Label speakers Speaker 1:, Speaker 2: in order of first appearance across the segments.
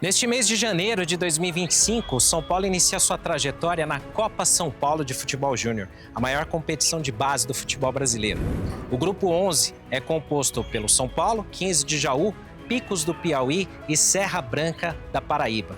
Speaker 1: Neste mês de janeiro de 2025, o São Paulo inicia sua trajetória na Copa São Paulo de Futebol Júnior, a maior competição de base do futebol brasileiro. O Grupo 11 é composto pelo São Paulo, 15 de Jaú, Picos do Piauí e Serra Branca da Paraíba.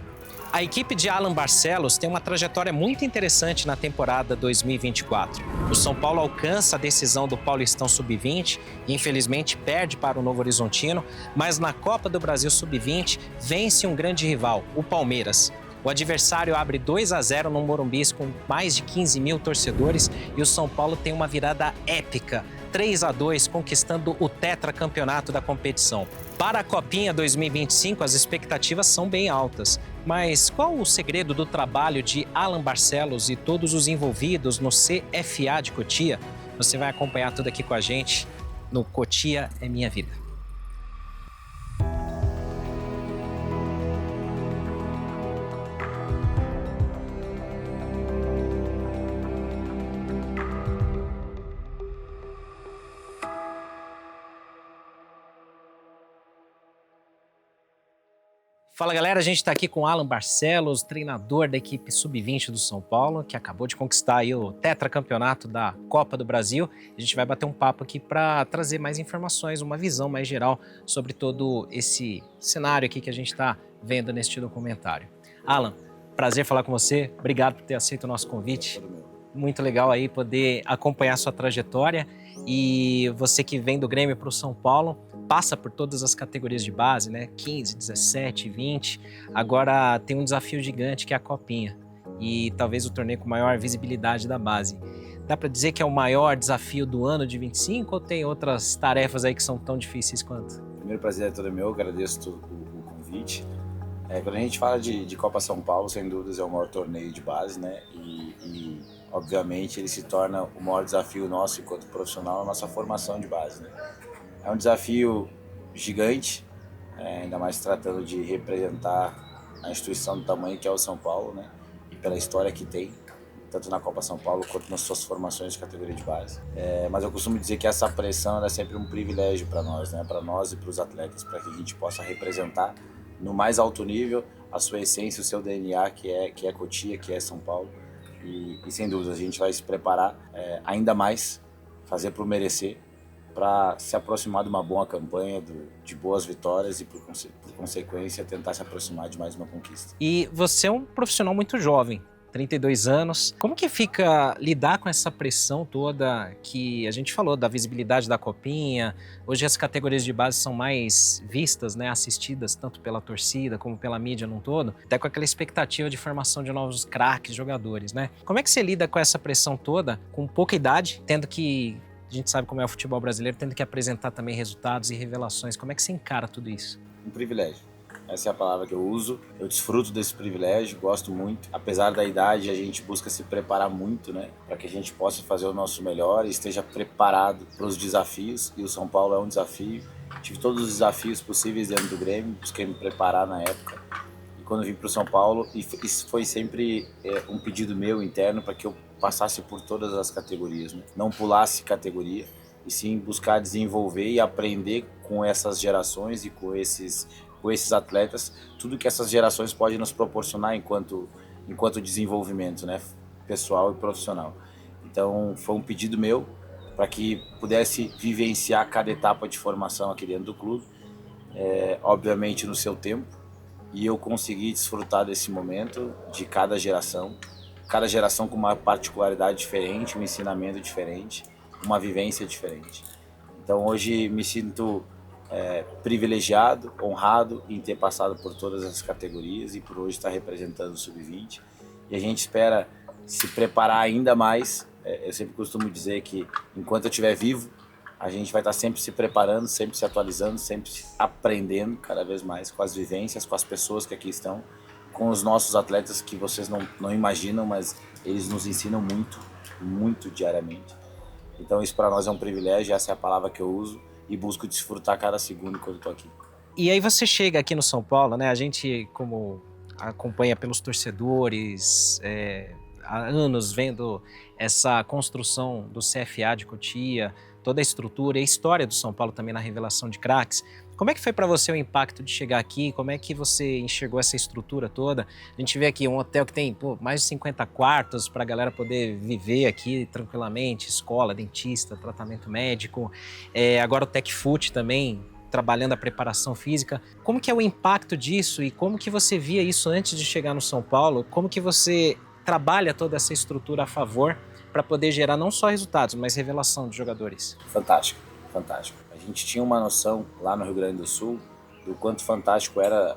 Speaker 1: A equipe de Alan Barcelos tem uma trajetória muito interessante na temporada 2024. O São Paulo alcança a decisão do Paulistão Sub-20 e, infelizmente, perde para o Novo Horizontino, mas na Copa do Brasil Sub-20 vence um grande rival, o Palmeiras. O adversário abre 2-0 no Morumbi com mais de 15 mil torcedores e o São Paulo tem uma virada épica, 3-2, conquistando o tetracampeonato da competição. Para a Copinha 2025, as expectativas são bem altas. Mas qual o segredo do trabalho de Alan Barcelos e todos os envolvidos no CFA de Cotia? Você vai acompanhar tudo aqui com a gente no Cotia é Minha Vida. Fala galera, a gente está aqui com o Alan Barcelos, treinador da equipe Sub-20 do São Paulo, que acabou de conquistar aí o tetracampeonato da Copa do Brasil. A gente vai bater um papo aqui para trazer mais informações, uma visão mais geral sobre todo esse cenário aqui que a gente está vendo neste documentário. Alan, prazer falar com você, obrigado por ter aceito o nosso convite. Muito legal aí poder acompanhar a sua trajetória e você que vem do Grêmio para o São Paulo, passa por todas as categorias de base, né? 15, 17, 20. Agora tem um desafio gigante que é a Copinha. E talvez o torneio com maior visibilidade da base. Dá para dizer que é o maior desafio do ano de 25 ou tem outras tarefas aí que são tão difíceis quanto?
Speaker 2: Primeiro, prazer é todo meu, agradeço o convite. Quando a gente fala de Copa São Paulo, sem dúvidas é o maior torneio de base, né? E obviamente ele se torna o maior desafio nosso enquanto profissional na nossa formação de base, né? É um desafio gigante, ainda mais tratando de representar a instituição do tamanho que é o São Paulo, né? E pela história que tem, tanto na Copa São Paulo quanto nas suas formações de categoria de base. Mas eu costumo dizer que essa pressão é sempre um privilégio para nós, né? Para nós e para os atletas, para que a gente possa representar no mais alto nível a sua essência, o seu DNA, que é Cotia, que é São Paulo. E sem dúvida a gente vai se preparar ainda mais, fazer por merecer, para se aproximar de uma boa campanha, de boas vitórias e, por consequência, tentar se aproximar de mais uma conquista.
Speaker 1: E você é um profissional muito jovem, 32 anos. Como que fica lidar com essa pressão toda que a gente falou, da visibilidade da Copinha? Hoje as categorias de base são mais vistas, né, assistidas tanto pela torcida como pela mídia num todo, até com aquela expectativa de formação de novos craques, jogadores, né? Como é que você lida com essa pressão toda, com pouca idade, tendo que... A gente sabe como é o futebol brasileiro, tendo que apresentar também resultados e revelações. Como é que você encara tudo isso?
Speaker 2: Um privilégio. Essa é a palavra que eu uso. Eu desfruto desse privilégio, gosto muito. Apesar da idade, a gente busca se preparar muito, né? Para que a gente possa fazer o nosso melhor e esteja preparado para os desafios. E o São Paulo é um desafio. Tive todos os desafios possíveis dentro do Grêmio, busquei me preparar na época. E quando vim para o São Paulo, isso foi sempre um pedido meu interno para que eu passasse por todas as categorias, né? Não pulasse categoria, e sim buscar desenvolver e aprender com essas gerações e com esses atletas, tudo que essas gerações podem nos proporcionar enquanto desenvolvimento, né? Pessoal e profissional. Então foi um pedido meu para que pudesse vivenciar cada etapa de formação aqui dentro do clube, obviamente no seu tempo, e eu consegui desfrutar desse momento, de cada geração com uma particularidade diferente, um ensinamento diferente, uma vivência diferente. Então hoje me sinto privilegiado, honrado em ter passado por todas as categorias e por hoje estar representando o Sub-20. E a gente espera se preparar ainda mais. Eu sempre costumo dizer que enquanto eu estiver vivo, a gente vai estar sempre se preparando, sempre se atualizando, sempre aprendendo cada vez mais com as vivências, com as pessoas que aqui estão, com os nossos atletas que vocês não imaginam, mas eles nos ensinam muito, muito diariamente. Então isso para nós é um privilégio, essa é a palavra que eu uso e busco desfrutar cada segundo quando estou aqui.
Speaker 1: E aí você chega aqui no São Paulo, né? A gente, como acompanha pelos torcedores, há anos vendo essa construção do CFA de Cotia, toda a estrutura e a história do São Paulo também na revelação de craques. Como é que foi para você o impacto de chegar aqui? Como é que você enxergou essa estrutura toda? A gente vê aqui um hotel que tem mais de 50 quartos para a galera poder viver aqui tranquilamente, escola, dentista, tratamento médico. Agora o Tech Foot também, trabalhando a preparação física. Como que é o impacto disso e como que você via isso antes de chegar no São Paulo? Como que você trabalha toda essa estrutura a favor para poder gerar não só resultados, mas revelação de jogadores?
Speaker 2: Fantástico, fantástico. A gente tinha uma noção lá no Rio Grande do Sul do quanto fantástico era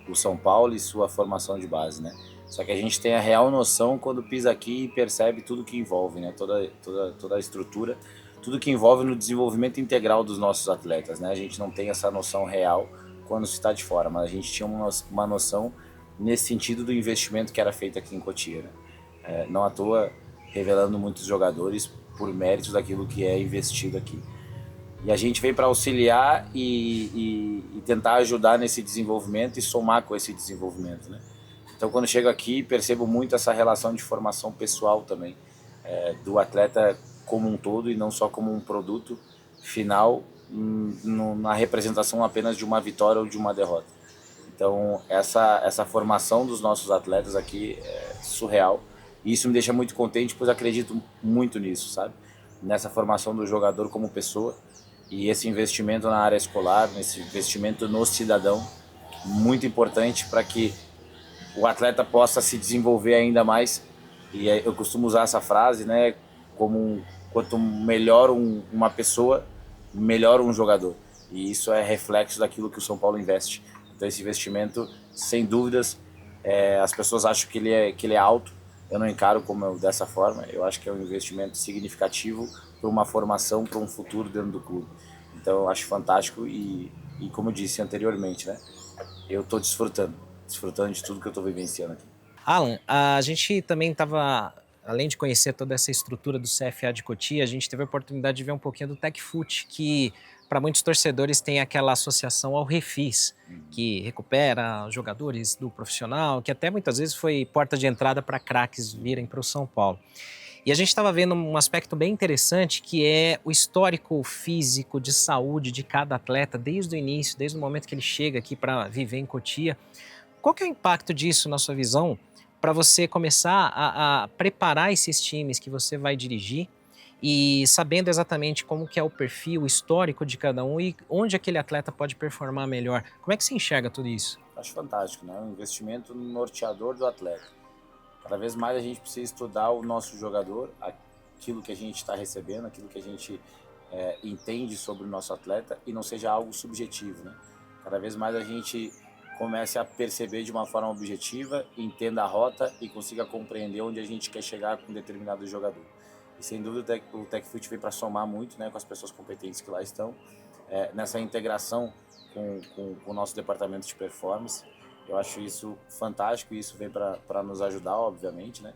Speaker 2: o São Paulo e sua formação de base, né? Só que a gente tem a real noção quando pisa aqui e percebe tudo que envolve, né? Toda a estrutura, tudo que envolve no desenvolvimento integral dos nossos atletas, né? A gente não tem essa noção real quando se está de fora, mas a gente tinha uma noção nesse sentido do investimento que era feito aqui em Cotia, né? Não à toa revelando muitos jogadores por méritos daquilo que é investido aqui. E a gente vem para auxiliar e tentar ajudar nesse desenvolvimento e somar com esse desenvolvimento, né? Então, quando chego aqui, percebo muito essa relação de formação pessoal também, do atleta como um todo e não só como um produto final na representação apenas de uma vitória ou de uma derrota. Então, essa formação dos nossos atletas aqui é surreal. E isso me deixa muito contente, pois acredito muito nisso, sabe? Nessa formação do jogador como pessoa e esse investimento na área escolar, nesse investimento no cidadão, muito importante para que o atleta possa se desenvolver ainda mais. E eu costumo usar essa frase, né? Quanto melhor uma pessoa, melhor um jogador. E isso é reflexo daquilo que o São Paulo investe. Então esse investimento, sem dúvidas, as pessoas acham que ele é alto. Eu não encaro dessa forma. Eu acho que é um investimento significativo para uma formação, para um futuro dentro do clube. Então eu acho fantástico e como eu disse anteriormente, né? Eu estou desfrutando de tudo que eu estou vivenciando aqui.
Speaker 1: Alan, a gente também estava, além de conhecer toda essa estrutura do CFA de Cotia, a gente teve a oportunidade de ver um pouquinho do Tech Foot, que para muitos torcedores tem aquela associação ao Refis, que recupera jogadores do profissional, que até muitas vezes foi porta de entrada para craques virem para o São Paulo. E a gente estava vendo um aspecto bem interessante, que é o histórico físico de saúde de cada atleta, desde o início, desde o momento que ele chega aqui para viver em Cotia. Qual que é o impacto disso na sua visão para você começar a preparar esses times que você vai dirigir e sabendo exatamente como que é o perfil histórico de cada um e onde aquele atleta pode performar melhor? Como é que você enxerga tudo isso?
Speaker 2: Acho fantástico, né? Um investimento norteador do atleta. Cada vez mais a gente precisa estudar o nosso jogador, aquilo que a gente está recebendo, aquilo que a gente entende sobre o nosso atleta e não seja algo subjetivo, né? Cada vez mais a gente comece a perceber de uma forma objetiva, entenda a rota e consiga compreender onde a gente quer chegar com um determinado jogador. E sem dúvida o Tech Foot veio para somar muito, né, com as pessoas competentes que lá estão, nessa integração com o nosso departamento de performance. Eu acho isso fantástico e isso vem para nos ajudar, obviamente, né?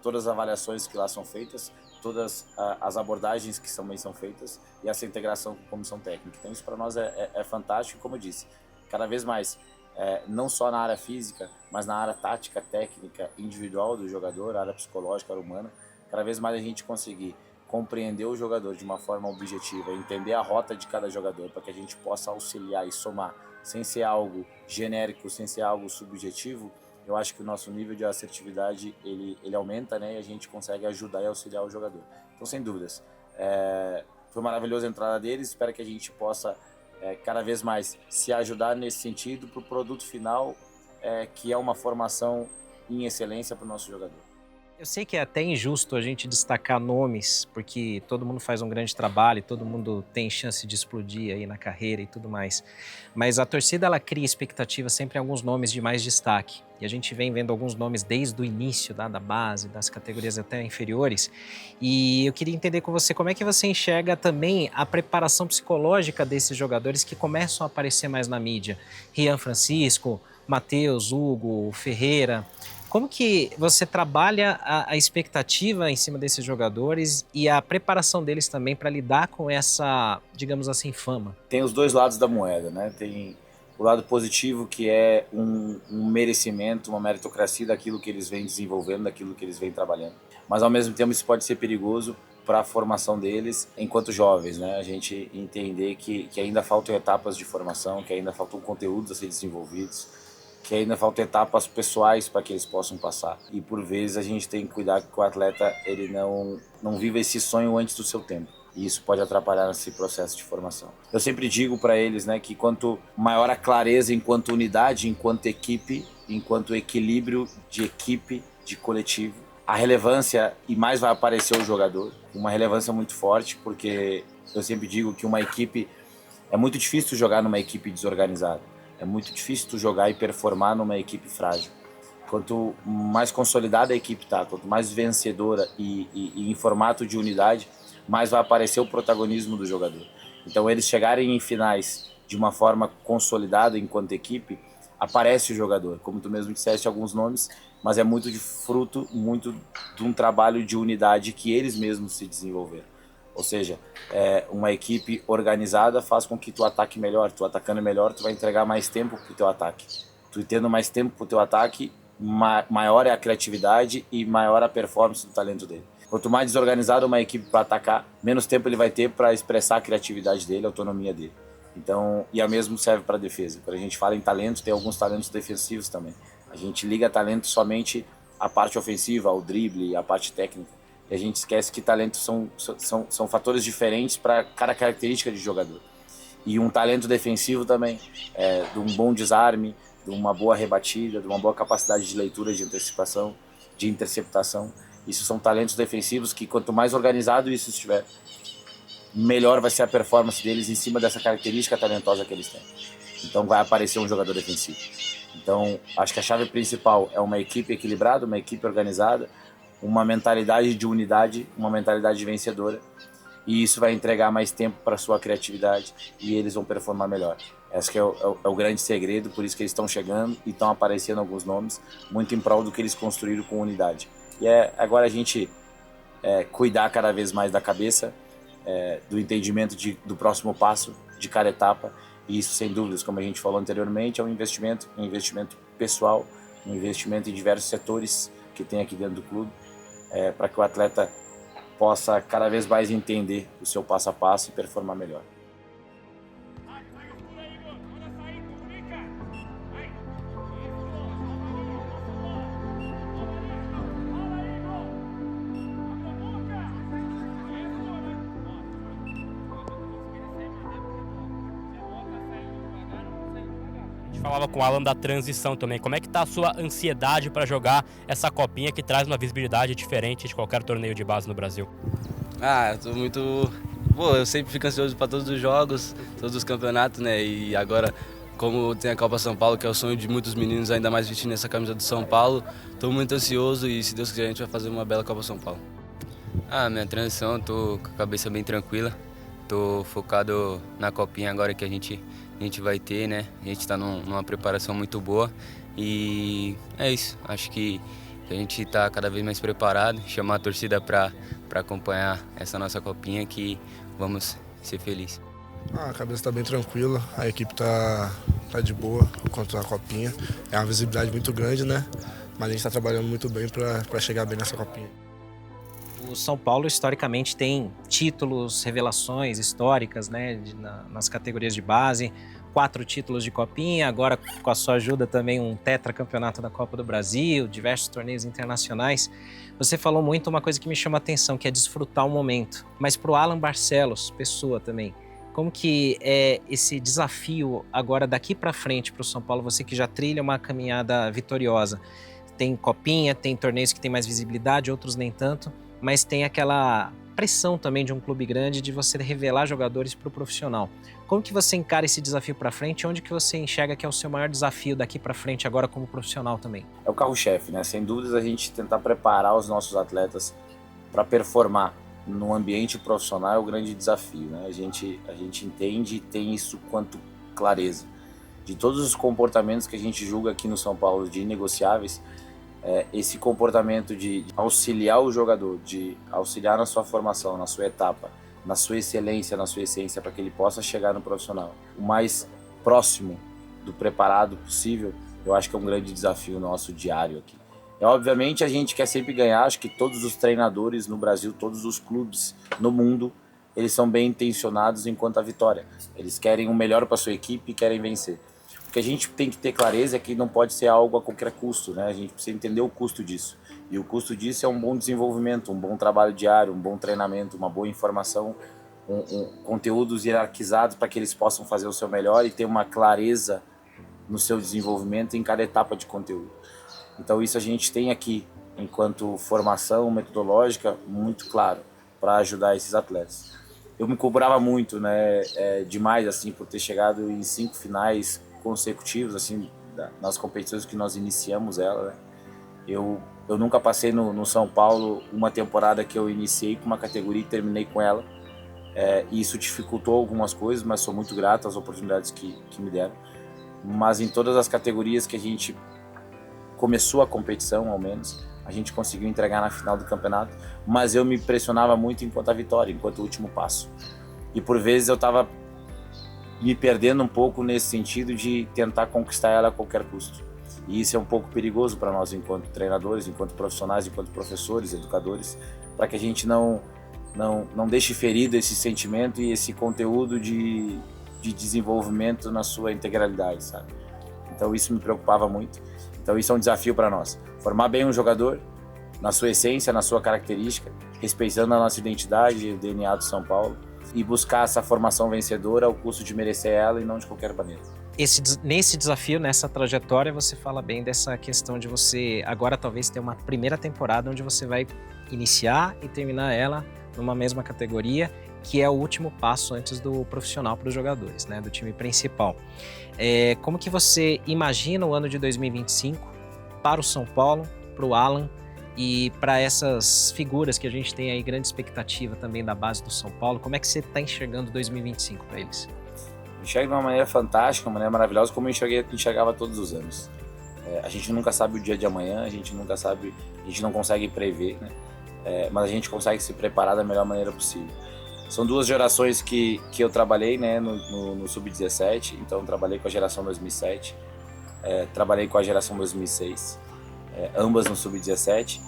Speaker 2: Todas as avaliações que lá são feitas, todas as abordagens que também são feitas e essa integração com a comissão técnica. Então isso para nós é fantástico, como eu disse, cada vez mais, não só na área física, mas na área tática, técnica, individual do jogador, área psicológica, área humana, cada vez mais a gente conseguir compreender o jogador de uma forma objetiva, entender a rota de cada jogador para que a gente possa auxiliar e somar, sem ser algo genérico, sem ser algo subjetivo. Eu acho que o nosso nível de assertividade ele aumenta, né, e a gente consegue ajudar e auxiliar o jogador. Então, sem dúvidas, foi maravilhosa a entrada deles, espero que a gente possa cada vez mais se ajudar nesse sentido para o produto final, que é uma formação em excelência para o nosso jogador.
Speaker 1: Eu sei que é até injusto a gente destacar nomes, porque todo mundo faz um grande trabalho, todo mundo tem chance de explodir aí na carreira e tudo mais. Mas a torcida, ela cria expectativa sempre em alguns nomes de mais destaque. E a gente vem vendo alguns nomes desde o início da base, das categorias até inferiores. E eu queria entender com você como é que você enxerga também a preparação psicológica desses jogadores que começam a aparecer mais na mídia. Rian Francisco, Matheus, Hugo, Ferreira. Como que você trabalha a expectativa em cima desses jogadores e a preparação deles também para lidar com essa, digamos assim, fama?
Speaker 2: Tem os dois lados da moeda, né? Tem o lado positivo, que é um merecimento, uma meritocracia daquilo que eles vêm desenvolvendo, daquilo que eles vêm trabalhando. Mas ao mesmo tempo isso pode ser perigoso para a formação deles enquanto jovens, né? A gente entender que ainda faltam etapas de formação, que ainda faltam conteúdos a ser desenvolvidos, que ainda faltam etapas pessoais para que eles possam passar. E por vezes a gente tem que cuidar que o atleta ele não viva esse sonho antes do seu tempo. E isso pode atrapalhar nesse processo de formação. Eu sempre digo para eles, né, que quanto maior a clareza enquanto unidade, enquanto equipe, enquanto equilíbrio de equipe, de coletivo, a relevância e mais vai aparecer o jogador, uma relevância muito forte, porque eu sempre digo que uma equipe é muito difícil jogar numa equipe desorganizada, é muito difícil tu jogar e performar numa equipe frágil. Quanto mais consolidada a equipe tá, quanto mais vencedora e em formato de unidade, mais vai aparecer o protagonismo do jogador. Então eles chegarem em finais de uma forma consolidada enquanto equipe, aparece o jogador, como tu mesmo disseste alguns nomes, mas é muito de fruto, muito de um trabalho de unidade que eles mesmos se desenvolveram. Ou seja, uma equipe organizada faz com que tu ataque melhor, tu atacando melhor, tu vai entregar mais tempo pro teu ataque. Tu tendo mais tempo pro teu ataque, maior é a criatividade e maior a performance do talento dele. Quanto mais desorganizada uma equipe para atacar, menos tempo ele vai ter para expressar a criatividade dele, a autonomia dele. Então, e a mesmo serve para a defesa. Quando a gente fala em talento, tem alguns talentos defensivos também. A gente liga talento somente à parte ofensiva, ao drible, à parte técnica. E a gente esquece que talentos são fatores diferentes para cada característica de jogador. E um talento defensivo também, de um bom desarme, de uma boa rebatida, de uma boa capacidade de leitura, de antecipação, de interceptação. Isso são talentos defensivos que quanto mais organizado isso estiver, melhor vai ser a performance deles em cima dessa característica talentosa que eles têm. Então vai aparecer um jogador defensivo. Então acho que a chave principal é uma equipe equilibrada, uma equipe organizada, uma mentalidade de unidade, uma mentalidade vencedora. E isso vai entregar mais tempo para a sua criatividade e eles vão performar melhor. Esse que é o grande segredo, por isso que eles estão chegando e estão aparecendo alguns nomes, muito em prol do que eles construíram com unidade. E agora a gente cuidar cada vez mais da cabeça, do entendimento do próximo passo, de cada etapa. E isso, sem dúvidas, como a gente falou anteriormente, é um investimento pessoal, um investimento em diversos setores que tem aqui dentro do clube, para que o atleta possa cada vez mais entender o seu passo a passo e performar melhor.
Speaker 3: Falava com o Alan da transição também. Como é que tá a sua ansiedade para jogar essa copinha que traz uma visibilidade diferente de qualquer torneio de base no Brasil?
Speaker 4: Eu tô muito... eu sempre fico ansioso para todos os jogos, todos os campeonatos, né? E agora, como tem a Copa São Paulo, que é o sonho de muitos meninos, ainda mais vestindo essa camisa do São Paulo, tô muito ansioso e, se Deus quiser, a gente vai fazer uma bela Copa São Paulo.
Speaker 5: Minha transição, tô com a cabeça bem tranquila. Tô focado na copinha agora que a gente vai ter, né? A gente está numa preparação muito boa e é isso. Acho que a gente está cada vez mais preparado, chamar a torcida para acompanhar essa nossa copinha, que vamos ser felizes.
Speaker 6: A cabeça está bem tranquila, a equipe está de boa quanto à copinha. É uma visibilidade muito grande, né? Mas a gente está trabalhando muito bem para chegar bem nessa copinha.
Speaker 1: O São Paulo, historicamente, tem títulos, revelações históricas, né, nas categorias de base, 4 títulos de copinha, agora com a sua ajuda também um tetracampeonato da Copa do Brasil, diversos torneios internacionais. Você falou muito uma coisa que me chama a atenção, que é desfrutar o momento. Mas para o Alan Barcelos, pessoa também, como que é esse desafio agora daqui para frente para o São Paulo, você que já trilha uma caminhada vitoriosa? Tem copinha, tem torneios que tem mais visibilidade, outros nem tanto, mas tem aquela pressão também de um clube grande de você revelar jogadores para o profissional. Como que você encara esse desafio para frente? Onde que você enxerga que é o seu maior desafio daqui para frente agora como profissional também?
Speaker 2: É o carro-chefe, né? Sem dúvidas a gente tentar preparar os nossos atletas para performar no ambiente profissional é o grande desafio, né? A gente entende e tem isso quanto clareza. De todos os comportamentos que a gente julga aqui no São Paulo de inegociáveis, esse comportamento de auxiliar o jogador, de auxiliar na sua formação, na sua etapa, na sua excelência, na sua essência, para que ele possa chegar no profissional o mais próximo do preparado possível, eu acho que é um grande desafio nosso diário aqui. Obviamente a gente quer sempre ganhar, acho que todos os treinadores no Brasil, todos os clubes no mundo, eles são bem intencionados enquanto a vitória. Eles querem o melhor para sua equipe e querem vencer. O que a gente tem que ter clareza é que não pode ser algo a qualquer custo, né? A gente precisa entender o custo disso. E o custo disso é um bom desenvolvimento, um bom trabalho diário, um bom treinamento, uma boa informação, conteúdos hierarquizados para que eles possam fazer o seu melhor e ter uma clareza no seu desenvolvimento em cada etapa de conteúdo. Então isso a gente tem aqui, enquanto formação metodológica, muito claro, para ajudar esses atletas. Eu me cobrava muito, né, demais, assim, por ter chegado em 5 finais consecutivos, assim, nas competições que nós iniciamos ela, né? Eu nunca passei no São Paulo uma temporada que eu iniciei com uma categoria e terminei com ela. E isso dificultou algumas coisas, mas sou muito grato às oportunidades que me deram. Mas em todas as categorias que a gente começou a competição, ao menos, a gente conseguiu entregar na final do campeonato, mas eu me pressionava muito enquanto a vitória, enquanto o último passo. E por vezes eu estava me perdendo um pouco nesse sentido de tentar conquistar ela a qualquer custo. E isso é um pouco perigoso para nós enquanto treinadores, enquanto profissionais, enquanto professores, educadores, para que a gente não deixe ferido esse sentimento e esse conteúdo de desenvolvimento na sua integralidade, sabe? Então isso me preocupava muito. Então isso é um desafio para nós. Formar bem um jogador na sua essência, na sua característica, respeitando a nossa identidade, o DNA do São Paulo, e buscar essa formação vencedora ao custo de merecer ela e não de qualquer maneira.
Speaker 1: Nesse desafio, nessa trajetória, você fala bem dessa questão de você agora talvez ter uma primeira temporada onde você vai iniciar e terminar ela numa mesma categoria, que é o último passo antes do profissional para os jogadores, né, do time principal. Como que você imagina o ano de 2025 para o São Paulo, para o Alan e para essas figuras que a gente tem aí grande expectativa também da base do São Paulo? Como é que você está enxergando 2025 para eles?
Speaker 2: Enxergo de uma maneira fantástica, uma maneira maravilhosa, como eu enxergava todos os anos. A gente nunca sabe o dia de amanhã, a gente nunca sabe, a gente não consegue prever, né? Mas a gente consegue se preparar da melhor maneira possível. São 2 gerações que eu trabalhei, né, no Sub-17, então trabalhei com a geração 2007, trabalhei com a geração 2006, ambas no Sub-17,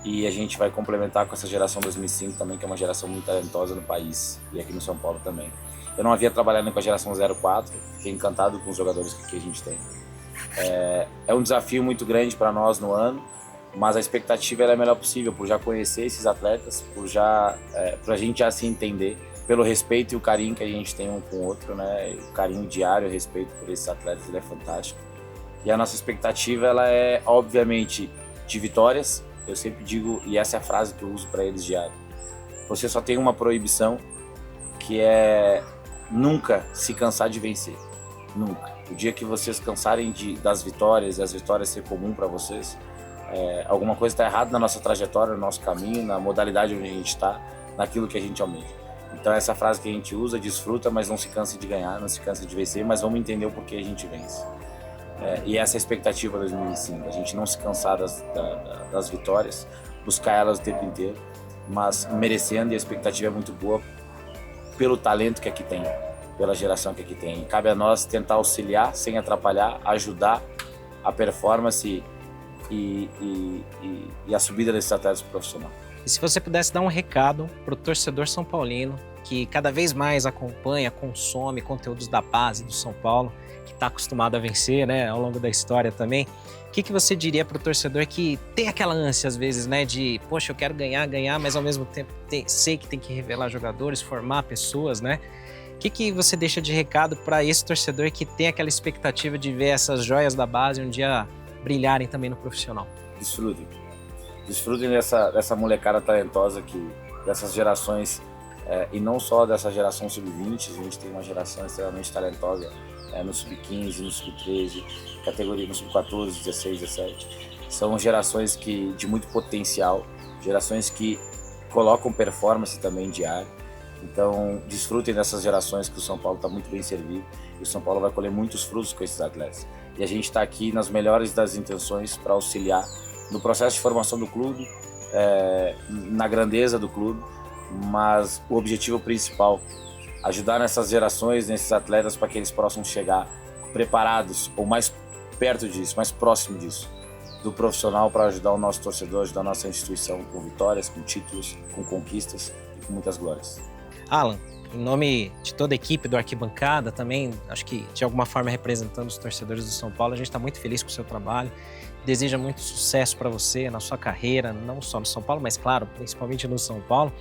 Speaker 2: e a gente vai complementar com essa geração 2005 também, que é uma geração muito talentosa no país e aqui no São Paulo também. Eu não havia trabalhado com a geração 04, fiquei encantado com os jogadores que a gente tem. É um desafio muito grande para nós no ano, mas a expectativa é a melhor possível, por já conhecer esses atletas, por a gente já se entender, pelo respeito e o carinho que a gente tem um com o outro, né? O carinho diário, o respeito por esses atletas, ele é fantástico. E a nossa expectativa, ela é, obviamente, de vitórias. Eu sempre digo, e essa é a frase que eu uso para eles diário: você só tem uma proibição, que é nunca se cansar de vencer. Nunca. O dia que vocês cansarem das vitórias, e as vitórias ser comum para vocês, alguma coisa está errada na nossa trajetória, no nosso caminho, na modalidade onde a gente está, naquilo que a gente almeja. Então essa frase que a gente usa: desfruta, mas não se canse de ganhar, não se canse de vencer, mas vamos entender o porquê a gente vence. E essa é a expectativa de 2005, a gente não se cansar das vitórias, buscar elas o tempo inteiro, mas merecendo, e a expectativa é muito boa pelo talento que aqui tem, pela geração que aqui tem. Cabe a nós tentar auxiliar, sem atrapalhar, ajudar a performance e a subida desses atletas profissionais.
Speaker 1: E se você pudesse dar um recado para o torcedor são paulino, que cada vez mais acompanha, consome conteúdos da base do São Paulo, que está acostumado a vencer, né, ao longo da história também, o que você diria para o torcedor que tem aquela ânsia às vezes, né, de poxa, eu quero ganhar, mas ao mesmo tempo sei que tem que revelar jogadores, formar pessoas, né? O que você deixa de recado para esse torcedor que tem aquela expectativa de ver essas joias da base um dia brilharem também no profissional?
Speaker 2: Desfrutem dessa molecada talentosa, dessas gerações, e não só dessa geração sub-20, a gente tem uma geração extremamente talentosa no sub-15, no sub-13, categoria no sub-14, 16, 17. São gerações de muito potencial, gerações que colocam performance também diária. Então desfrutem dessas gerações, que o São Paulo está muito bem servido, e o São Paulo vai colher muitos frutos com esses atletas. E a gente está aqui nas melhores das intenções para auxiliar no processo de formação do clube, na grandeza do clube, mas o objetivo principal: ajudar nessas gerações, nesses atletas, para que eles possam chegar preparados, ou mais perto disso, mais próximo disso, do profissional para ajudar o nosso torcedor, ajudar a nossa instituição com vitórias, com títulos, com conquistas e com muitas glórias.
Speaker 1: Alan, em nome de toda a equipe do Arquibancada, também acho que de alguma forma representando os torcedores do São Paulo, a gente está muito feliz com o seu trabalho, deseja muito sucesso para você na sua carreira, não só no São Paulo, mas claro, principalmente no São Paulo,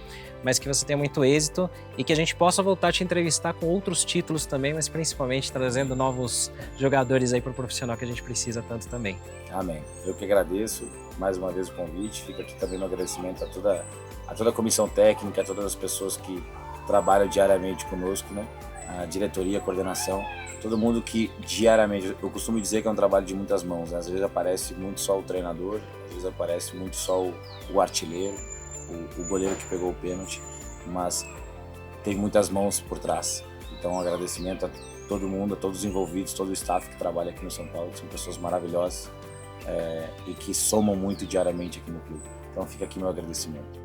Speaker 1: mas que você tenha muito êxito e que a gente possa voltar a te entrevistar com outros títulos também, mas principalmente trazendo novos jogadores aí para o profissional que a gente precisa tanto também.
Speaker 2: Amém. Eu que agradeço mais uma vez o convite, fica aqui também no agradecimento a toda a comissão técnica, a todas as pessoas que trabalham diariamente conosco, né? A diretoria, a coordenação, todo mundo que diariamente, eu costumo dizer que é um trabalho de muitas mãos, né? Às vezes aparece muito só o treinador, às vezes aparece muito só o artilheiro, o goleiro que pegou o pênalti, mas tem muitas mãos por trás. Então um agradecimento a todo mundo, a todos os envolvidos, todo o staff que trabalha aqui no São Paulo, que são pessoas maravilhosas e que somam muito diariamente aqui no clube. Então fica aqui meu agradecimento.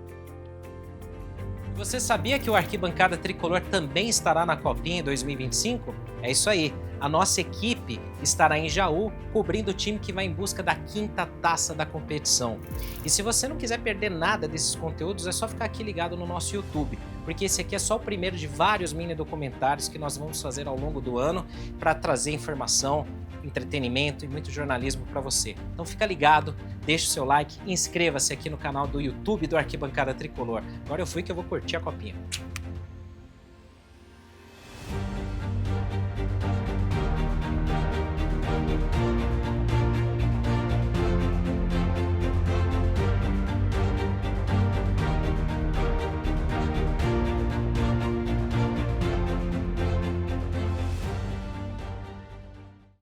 Speaker 1: Você sabia que o Arquibancada Tricolor também estará na Copinha em 2025? É isso aí, a nossa equipe estará em Jaú, cobrindo o time que vai em busca da 5ª taça da competição. E se você não quiser perder nada desses conteúdos, é só ficar aqui ligado no nosso YouTube, porque esse aqui é só o primeiro de vários mini documentários que nós vamos fazer ao longo do ano para trazer informação, entretenimento e muito jornalismo para você. Então fica ligado, deixa o seu like e inscreva-se aqui no canal do YouTube do Arquibancada Tricolor. Agora eu fui que eu vou curtir a copinha.